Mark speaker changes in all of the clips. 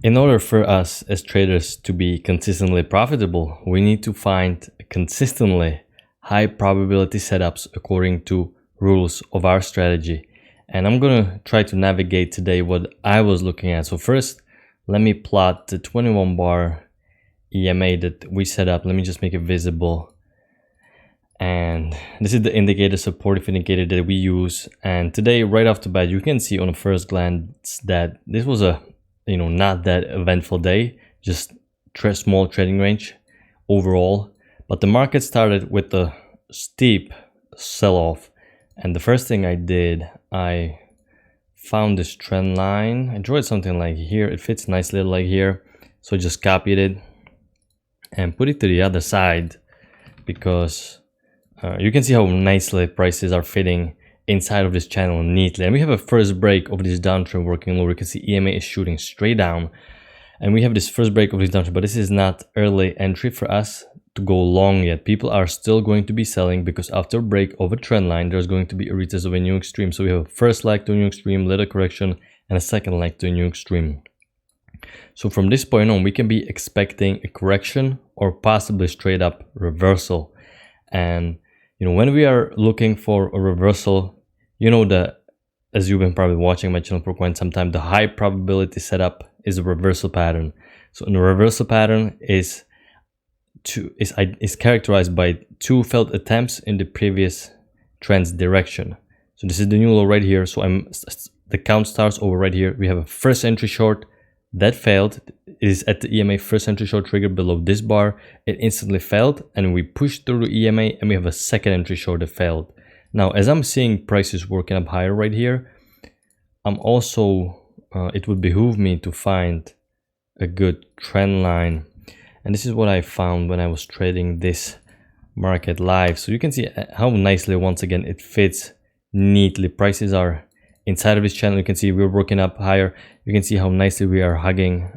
Speaker 1: In order for us as traders to be consistently profitable, we need to find consistently high probability setups according to rules of our strategy. And I'm gonna try to navigate today what I was looking at. So first, let me plot the 21 bar EMA that we set up. Let me just make it visible. And this is the indicator, supportive indicator that we use. And today, right off the bat, you can see on a first glance that this was a not that eventful day, just small trading range overall. But the market started with a steep sell-off, and the first thing I did, I found this trend line. I drew it something like here. It fits nicely like here, so I just copied it and put it to the other side, because you can see how nicely prices are fitting inside of this channel neatly. And we have a first break of this downtrend working lower. You can see EMA is shooting straight down, and we have this first break of this downtrend, but this is not early entry for us to go long yet. People are still going to be selling, because after break of a trend line, there's going to be a retest of a new extreme. So we have a first leg to a new extreme, little correction, and a second leg to a new extreme. So from this point on, we can be expecting a correction or possibly straight up reversal. And when we are looking for a reversal, that, as you've been probably watching my channel for quite some time, the high probability setup is a reversal pattern. So in a reversal pattern is characterized by two failed attempts in the previous trend's direction. So this is the new low right here. So the count starts over right here. We have a first entry short that failed. It is at the EMA first entry short trigger below this bar. It instantly failed, and we pushed through the EMA, and we have a second entry short that failed. Now, as I'm seeing prices working up higher right here, I'm also it would behoove me to find a good trend line, and this is what I found when I was trading this market live. So you can see how nicely, once again, it fits neatly. Prices are inside of this channel. You can see we're working up higher. You can see how nicely we are hugging.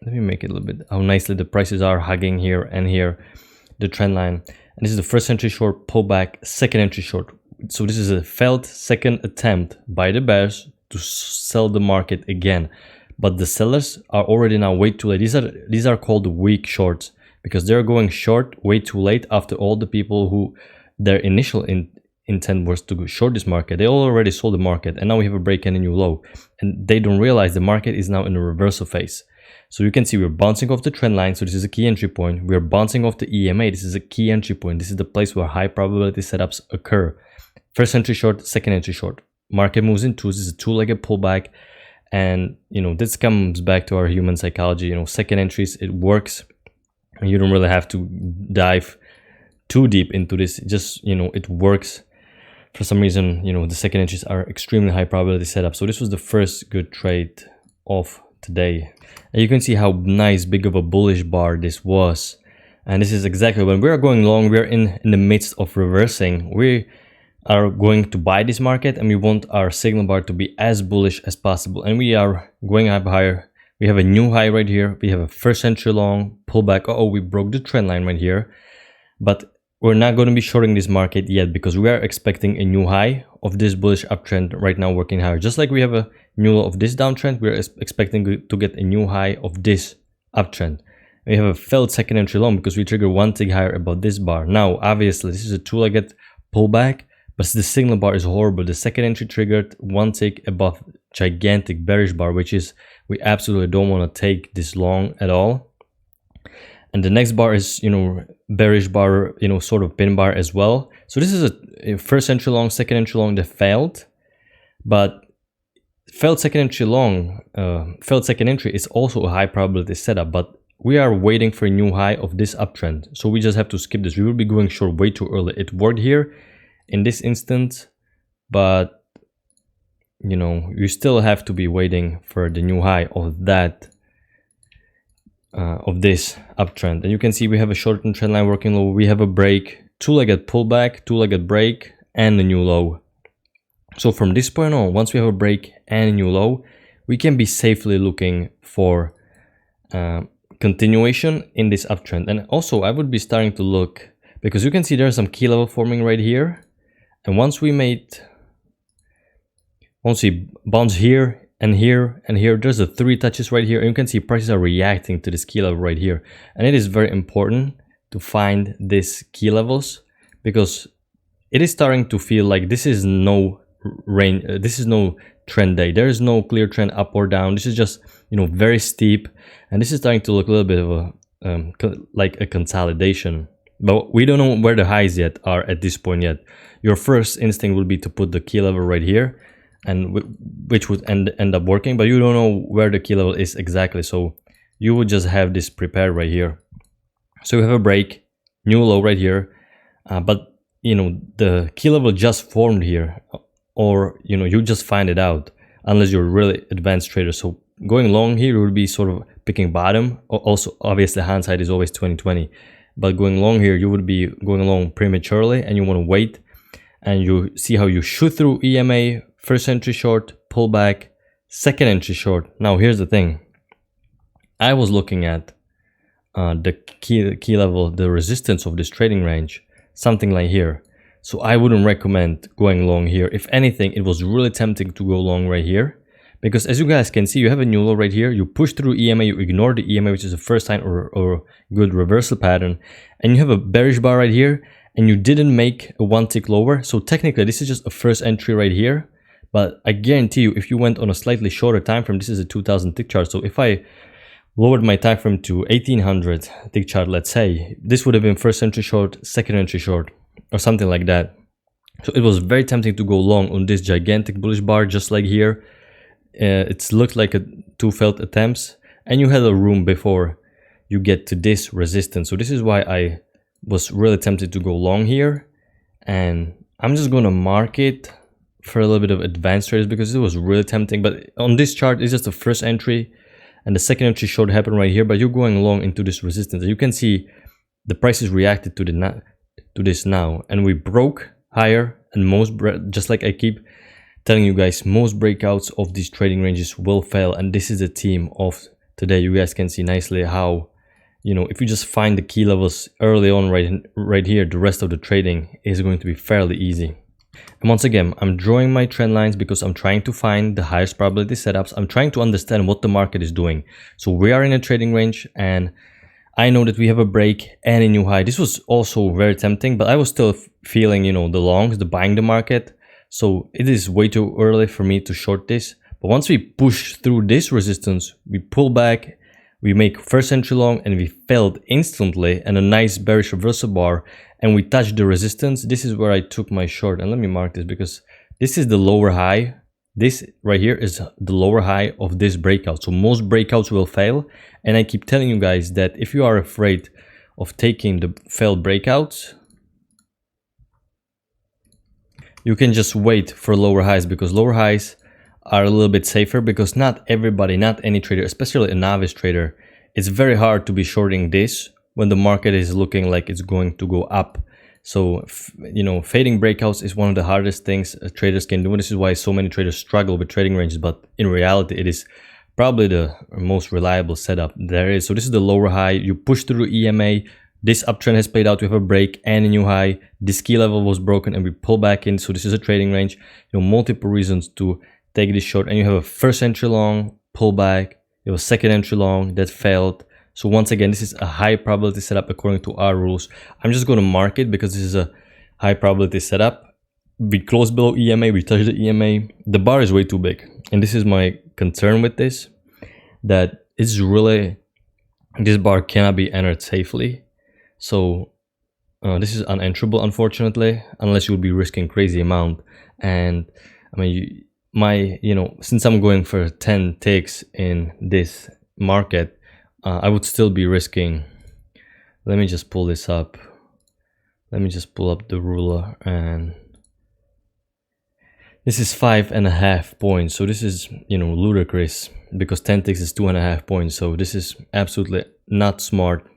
Speaker 1: Let me make it a little bit, how nicely the prices are hugging here and here, the trend line. And this is the first entry short, pullback, second entry short. So this is a failed second attempt by the bears to sell the market again. But the sellers are already now way too late. These are called weak shorts, because they're going short way too late after all the people who their initial intent was to short this market. They already sold the market, and now we have a break and a new low, and they don't realize the market is now in a reversal phase. So you can see we're bouncing off the trend line, so this is a key entry point. We're bouncing off the EMA, this is a key entry point. This is the place where high probability setups occur. First entry short, second entry short. Market moves in twos. This is a two-legged pullback, and this comes back to our human psychology. Second entries, it works. You don't really have to dive too deep into this. It works. For some reason, the second entries are extremely high probability setup. So this was the first good trade of today. And you can see how nice, big of a bullish bar this was. And this is exactly when we are going long, we're in the midst of reversing. We are going to buy this market, and we want our signal bar to be as bullish as possible. And we are going up higher. We have a new high right here. We have a first entry long pullback. We broke the trend line right here. But we're not going to be shorting this market yet, because we are expecting a new high of this bullish uptrend right now working higher. Just like we have a new low of this downtrend, we're expecting to get a new high of this uptrend. We have a failed second entry long because we trigger one tick higher above this bar. Now, obviously, this is a two-legged pullback, but the signal bar is horrible. The second entry triggered one tick above gigantic bearish bar, which is, we absolutely don't want to take this long at all. And the next bar is, bearish bar, sort of pin bar as well. So this is a first entry long, second entry long that failed, but failed second entry is also a high probability setup, but we are waiting for a new high of this uptrend. So we just have to skip this. We will be going short way too early. It worked here in this instance, but you still have to be waiting for the new high of that of this uptrend. And you can see we have a shortened trend line working low. We have a break, two-legged pullback, two-legged break, and a new low. So from this point on, once we have a break and a new low, we can be safely looking for continuation in this uptrend. And also, I would be starting to look, because you can see there's some key level forming right here. And once we bounce here and here and here. There's the 3 touches right here, and you can see prices are reacting to this key level right here. And it is very important to find these key levels, because it is starting to feel like this is no range, this is no trend day. There is no clear trend up or down. This is just, you know, very steep, and this is starting to look a little bit of a like a consolidation. But we don't know where the highs yet are at this point yet. Your first instinct will be to put the key level right here, and which would end up working, but you don't know where the key level is exactly, so you would just have this prepared right here. So you have a break, new low right here, but you know, the key level just formed here, or you know, you just find it out unless you're a really advanced trader. So going long here, you would be sort of picking bottom. Also, obviously hindsight is always 20/20, but going long here, you would be going long prematurely, and you want to wait and you see how you shoot through EMA, first entry short, pull back, second entry short. Now here's the thing, I was looking at the key level, the resistance of this trading range, something like here. So I wouldn't recommend going long here. If anything, it was really tempting to go long right here, because as you guys can see, you have a new low right here, you push through EMA, you ignore the EMA, which is the first sign or good reversal pattern, and you have a bearish bar right here, and you didn't make a 1 tick lower. So technically this is just a first entry right here, but I guarantee you, if you went on a slightly shorter time frame, this is a 2000 tick chart, so if I lowered my time frame to 1800 tick chart, let's say, this would have been first entry short, second entry short, or something like that. So it was very tempting to go long on this gigantic bullish bar, just like here. It's looked like 2 failed attempts, and you had a room before you get to this resistance. So this is why I was really tempted to go long here, and I'm just gonna mark it for a little bit of advanced traders because it was really tempting. But on this chart, it's just the first entry, and the second entry short happened right here, but you're going long into this resistance. You can see the prices reacted to this now, and we broke higher, and just like I keep telling you guys, most breakouts of these trading ranges will fail, and this is the theme of today. You guys can see nicely how, you know, if you just find the key levels early on right here, the rest of the trading is going to be fairly easy. And once again, I'm drawing my trend lines because I'm trying to find the highest probability setups. I'm trying to understand what the market is doing. So we are in a trading range, and I know that we have a break and a new high. This was also very tempting, but I was still feeling, you know, the longs, the buying the market. So it is way too early for me to short this. But once we push through this resistance, we pull back, we make first entry long, and we failed instantly, and a nice bearish reversal bar, and we touched the resistance. This is where I took my short, and let me mark this because this is the lower high. This right here is the lower high of this breakout. So most breakouts will fail, and I keep telling you guys that if you are afraid of taking the failed breakouts, you can just wait for lower highs, because lower highs are a little bit safer, because not everybody, not any trader, especially a novice trader, it's very hard to be shorting this when the market is looking like it's going to go up. So, you know, fading breakouts is one of the hardest things traders can do. This is why so many traders struggle with trading ranges, but in reality, it is probably the most reliable setup there is. So this is the lower high. You push through EMA. This uptrend has played out with a break and a new high. This key level was broken, and we pull back in. So this is a trading range. You know, multiple reasons to take this short, and you have a first entry long, pull back. You have a second entry long that failed. So once again, this is a high probability setup according to our rules. I'm just going to mark it because this is a high probability setup. We close below EMA, we touch the EMA. The bar is way too big. And this is my concern with this, that it's really, this bar cannot be entered safely. So this is unenterable, unfortunately, unless you'll be risking crazy amount. And I mean, you know, since I'm going for 10 ticks in this market, I would still be risking. Let me just pull this up. Let me just pull up the ruler, and this is 5.5 points. So this is, you know, ludicrous, because 10 ticks is 2.5 points. So this is absolutely not smart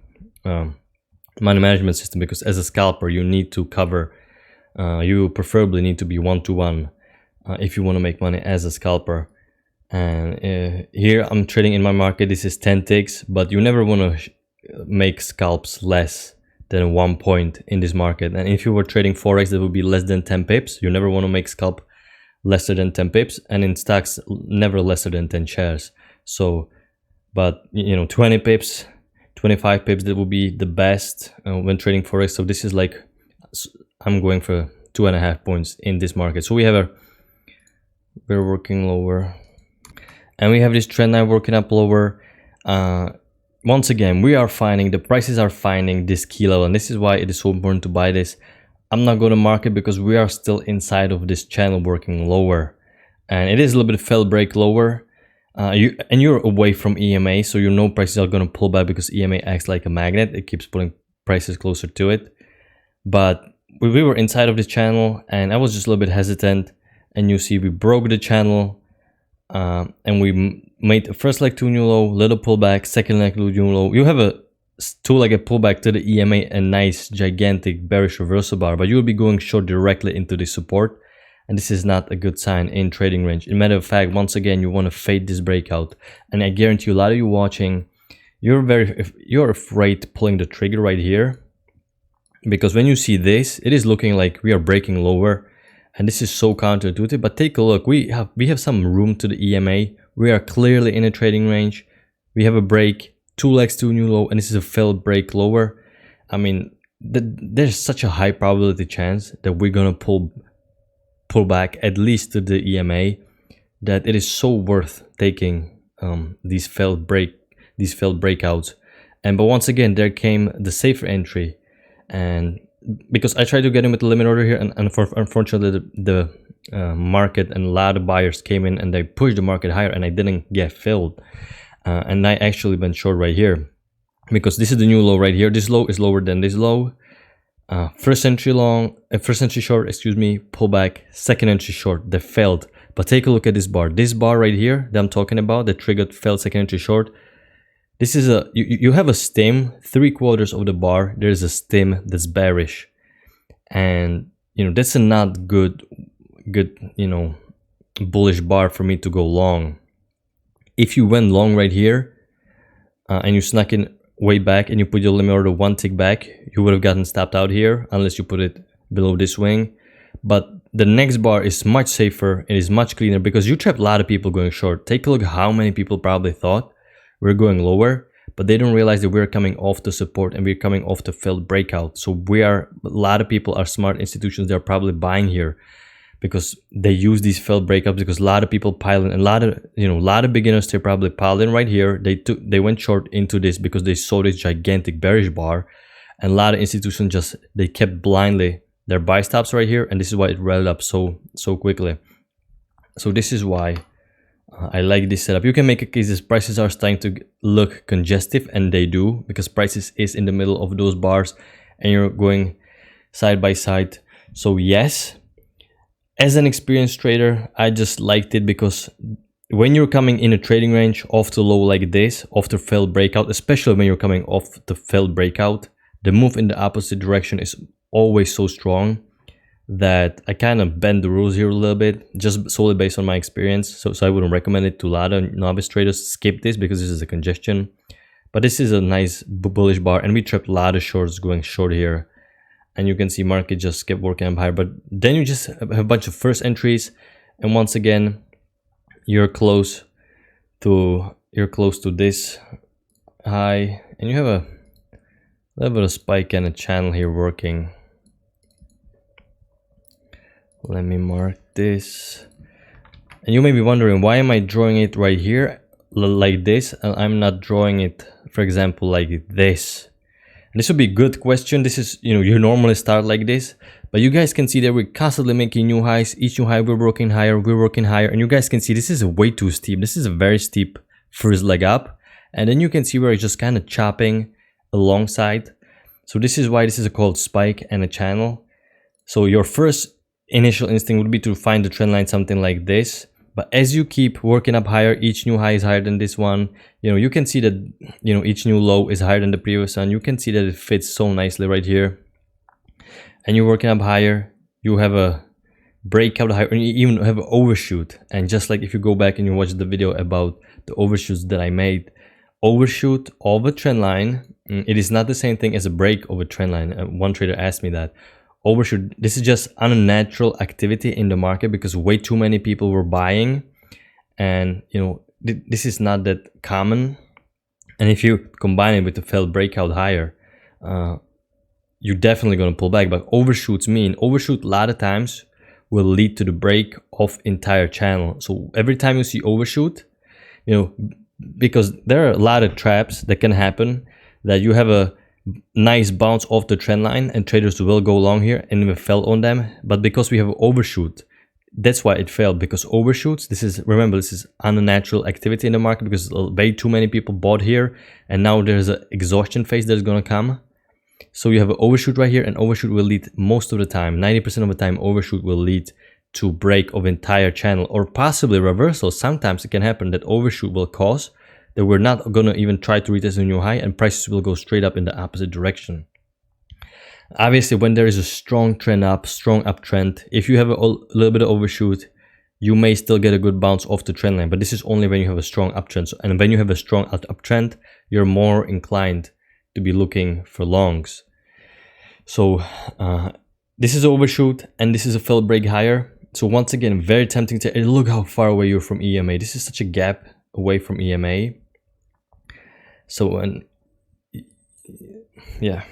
Speaker 1: money management system, because as a scalper, you need to cover, you preferably need to be 1-to-1 if you want to make money as a scalper. And here I'm trading in my market, this is 10 ticks, but you never want to make scalps less than 1 point in this market. And if you were trading Forex, that would be less than 10 pips. You never want to make scalp lesser than 10 pips, and in stocks never lesser than 10 shares. So but 20 pips, 25 pips, that would be the best when trading Forex. So this is like, I'm going for 2.5 points in this market. So we're working lower, and we have this trend line working up lower. Once again, we are finding, the prices are finding this key level, and this is why it is so important to buy this. I'm not going to market because we are still inside of this channel working lower, and it is a little bit fell break lower. You're away from EMA, so prices are going to pull back because EMA acts like a magnet. It keeps pulling prices closer to it. But we were inside of this channel, and I was just a little bit hesitant. And you see we broke the channel, and we made a first leg to new low, little pullback, second leg to new low. You have a two-legged pullback to the EMA, a nice gigantic bearish reversal bar, but you will be going short directly into the support. And this is not a good sign in trading range. In matter of fact, once again, you want to fade this breakout. And I guarantee you, a lot of you watching, you're afraid pulling the trigger right here. Because when you see this, it is looking like we are breaking lower. And this is so counterintuitive. But take a look, we have some room to the EMA. We are clearly in a trading range. We have a break, 2 legs to a new low, and this is a failed break lower. I mean, there's such a high probability chance that we're gonna pull back at least to the EMA, that it is so worth taking these failed breakouts. But once again, there came the safer entry, and because I tried to get in with the limit order here, and unfortunately the market and a lot of buyers came in and they pushed the market higher, and I didn't get filled, and I actually went short right here because this is the new low right here. This low is lower than this low. First entry short, excuse me, pullback, second entry short, they failed. But take a look at this bar right here that I'm talking about, that triggered failed second entry short. This is you have a stem, 3/4 of the bar, there's a stem that's bearish, and that's a not good bullish bar for me to go long. If you went long right here and you snuck in way back and you put your limit order 1 tick back, you would have gotten stopped out here unless you put it below this swing. But the next bar is much safer, it is much cleaner, because you trapped a lot of people going short. Take a look how many people probably thought we're going lower, but they don't realize that we're coming off the support and we're coming off the failed breakout. So a lot of people are smart institutions, they're probably buying here because they use these failed breakups, because a lot of people pile in, and a lot of beginners, they probably piled in right here. They went short into this because they saw this gigantic bearish bar, and a lot of institutions they kept blindly their buy stops right here, and this is why it rallied up so quickly. So this is why I like this setup. You can make a case that prices are starting to look congestive, and they do, because prices is in the middle of those bars and you're going side by side. So yes, as an experienced trader, I just liked it, because when you're coming in a trading range off the low like this, off the failed breakout, especially when you're coming off the failed breakout, the move in the opposite direction is always so strong that I kind of bend the rules here a little bit, just solely based on my experience. So I wouldn't recommend it to a lot of novice traders. Skip this because this is a congestion. But this is a nice bullish bar, and we trapped a lot of shorts going short here. And you can see market just kept working up higher. But then you just have a bunch of first entries, and once again, you're close to this high, and you have a little bit of spike and a channel here working. Let me mark this. And you may be wondering, why am I drawing it right here like this, and I'm not drawing it, for example, like this? And this would be a good question. This is, you normally start like this, but you guys can see that we're constantly making new highs. Each new high we're working higher, and you guys can see this is way too steep. This is a very steep first leg up, and then you can see where it's just kind of chopping alongside. So this is why this is called spike and a channel. So your first initial instinct would be to find the trend line, something like this. But as you keep working up higher, each new high is higher than this one. You can see that, each new low is higher than the previous one. You can see that it fits so nicely right here. And you're working up higher, you have a breakout higher, and you even have an overshoot. And just like if you go back and you watch the video about the overshoots that I made, overshoot of a trend line, it is not the same thing as a break of a trend line. One trader asked me that. overshoot. This is just unnatural activity in the market because way too many people were buying, and you know, this is not that common. And if you combine it with the failed breakout higher, you're definitely going to pull back. But overshoots a lot of times will lead to the break of entire channel. So every time you see overshoot, you know, because there are a lot of traps that can happen, that you have a nice bounce off the trend line and traders will go long here and we fell on them. But because we have overshoot, that's why it failed, because overshoots, remember, this is unnatural activity in the market because way too many people bought here, and now there's an exhaustion phase that's going to come. So you have an overshoot right here, and overshoot will lead most of the time, 90% of the time, overshoot will lead to break of entire channel or possibly reversal. Sometimes it can happen that overshoot will cause that we're not going to even try to retest a new high and prices will go straight up in the opposite direction. Obviously, when there is a strong trend up, strong uptrend, if you have a little bit of overshoot, you may still get a good bounce off the trend line, but this is only when you have a strong uptrend. So, and when you have a strong uptrend, you're more inclined to be looking for longs. So this is overshoot and this is a failed break higher. So once again, very tempting to look how far away you're from EMA. This is such a gap away from EMA. So, and yeah.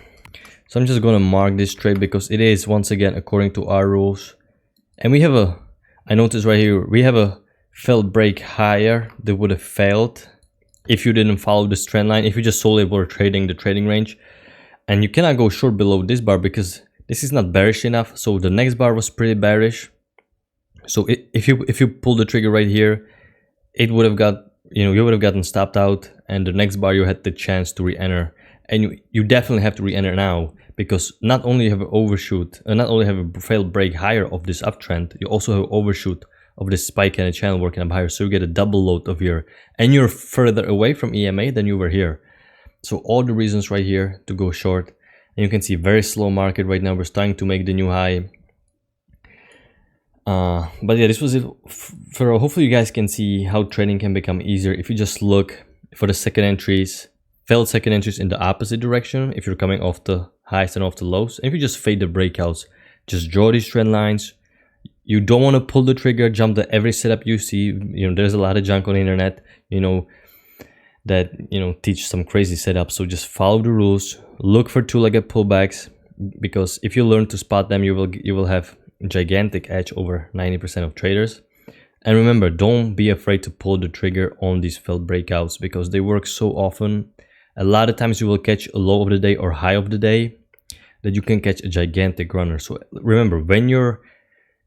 Speaker 1: So I'm just going to mark this trade because it is, once again, according to our rules. And we have I noticed right here, we have a failed break higher that would have failed if you didn't follow this trend line, if you just solely were trading the trading range. And you cannot go short below this bar because this is not bearish enough. So the next bar was pretty bearish. So if you pull the trigger right here, it would have you would have gotten stopped out, and the next bar you had the chance to re-enter. And you definitely have to re-enter now, because not only you have an overshoot, not only have a failed break higher of this uptrend, you also have overshoot of this spike in the channel working up higher. So you get a double load of here, and you're further away from EMA than you were here. So all the reasons right here to go short. And you can see very slow market right now. We're starting to make the new high. But yeah, this was it for hopefully you guys can see how trading can become easier if you just look for the second entries, failed second entries in the opposite direction if you're coming off the highs and off the lows. And if you just fade the breakouts, just draw these trend lines. You don't want to pull the trigger, jump to every setup you see. There's a lot of junk on the internet, that teach some crazy setups. So just follow the rules, look for two-legged pullbacks, because if you learn to spot them, you will have a gigantic edge over 90% of traders. And remember, don't be afraid to pull the trigger on these failed breakouts because they work so often. A lot of times you will catch a low of the day or high of the day that you can catch a gigantic runner. So remember, when you're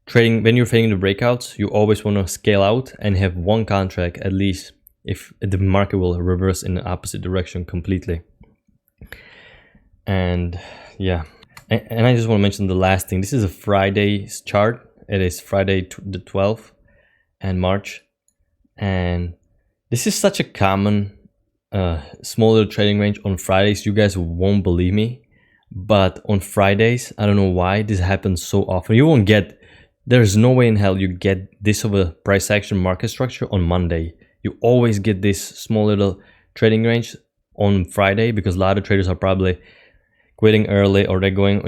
Speaker 1: fading the breakouts, you always want to scale out and have one contract at least if the market will reverse in the opposite direction completely. And yeah, and I just want to mention the last thing. This is a Friday's chart. It is Friday the 12th and March, and this is such a common small little trading range on Fridays. You guys won't believe me, but on Fridays, I don't know why this happens so often. You won't get, there's no way in hell you get this of a price action market structure on Monday. You always get this small little trading range on Friday because a lot of traders are probably quitting early, or they're going,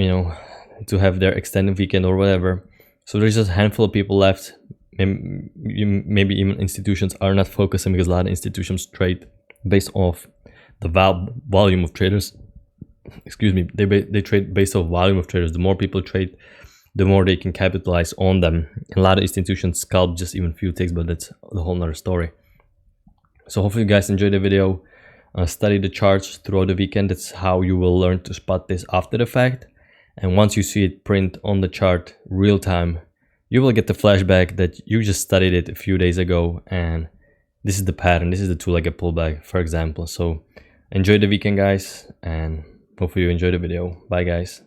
Speaker 1: to have their extended weekend or whatever. So there's just a handful of people left. Maybe even institutions are not focusing because a lot of institutions trade based off the volume of traders. Excuse me, they trade based off volume of traders. The more people trade, the more they can capitalize on them. And a lot of institutions scalp just even few ticks, but that's a whole nother story. So hopefully you guys enjoyed the video. Study the charts throughout the weekend. That's how you will learn to spot this after the fact. And once you see it print on the chart real time, you will get the flashback that you just studied it a few days ago, and this is the pattern. This is the two-legged pullback, for example. So enjoy the weekend, guys, and hopefully you enjoy the video. Bye, guys.